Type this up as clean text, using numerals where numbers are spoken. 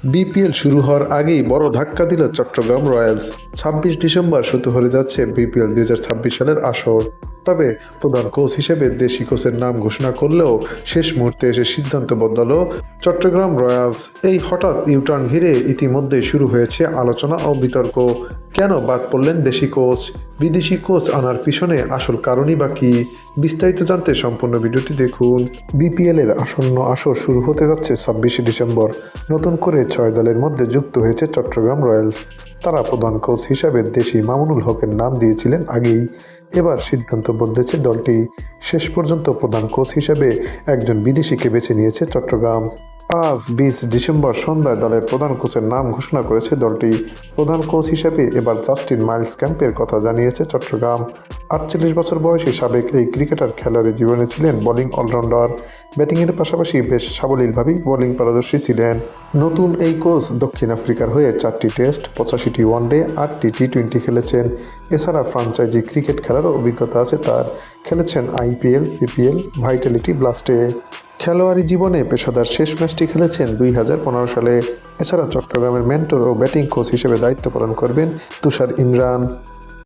BPL শুরু হওয়ার আগেই বড় ধাক্কা দিল চট্টগ্রাম রয়্যালস। ২৬ ডিসেম্বর শুরু হতে যাচ্ছে বিপিএল ২০২৬ সালের আসর। তবে প্রধান কোচ হিসেবে দেশি কোচের নাম ঘোষণা করলেও শেষ মুহূর্তে এসে সিদ্ধান্ত বদলালো চট্টগ্রাম রয়্যালস। এই হঠাৎ ইউটার্ন ঘিরে ইতিমধ্যেই শুরু হয়েছে আলোচনা ও বিতর্ক। কেন বাদ পড়লেন দেশি কোচ? বিদেশি কোচ আনার পিছনে আসল কারণই বা কী? বিস্তারিত জানতে সম্পূর্ণ ভিডিওটি দেখুন। বিপিএল এর আসন্ন আসর শুরু হতে যাচ্ছে ২৬ ডিসেম্বর। নতুন করে ৬ দলের মধ্যে যুক্ত হয়েছে চট্টগ্রাম রয়্যালস। তারা প্রধান কোচ হিসাবে দেশি মামুনুল হকের নাম দিয়েছিলেন আগেই। এবার সিদ্ধান্ত বদলেছে দলটি। শেষ পর্যন্ত প্রধান কোচ হিসেবে একজন বিদেশিকে বেছে নিয়েছে চট্টগ্রাম। আজ ২০ ডিসেম্বর সন্ধ্যায় দলের প্রধান কোচের নাম ঘোষণা করেছে দলটি। প্রধান কোচ হিসেবে এবার জাস্টিন মাইলস ক্যাম্পের কথা জানিয়েছে চট্টগ্রাম। ৪৮ বছর বয়সী সাবেক এই ক্রিকেটার খেলোয়াড়ী জীবনে ছিলেন বোলিং অলরাউন্ডার। ব্যাটিংয়ের পাশাপাশি বেশ সাবলীলভাবেই বোলিং পারদর্শী ছিলেন। নতুন এই কোচ দক্ষিণ আফ্রিকার হয়ে ৪টি টেস্ট, ৮৫টি ওয়ানডে, ৮টি টি-২০ খেলেছেন। এছাড়া ফ্রাঞ্চাইজি ক্রিকেট খেলারও অভিজ্ঞতা আছে তার। খেলেছেন আইপিএল, সিপিএল, ভাইটালিটি ব্লাস্টে। খেলোয়াড়ী জীবনে পেশাদার শেষ ম্যাচটি খেলেছেন ২০১৫ সালে। এছাড়া চট্টগ্রামের মেন্টর ও ব্যাটিং কোচ হিসেবে দায়িত্ব পালন করবেন তুষার ইমরান।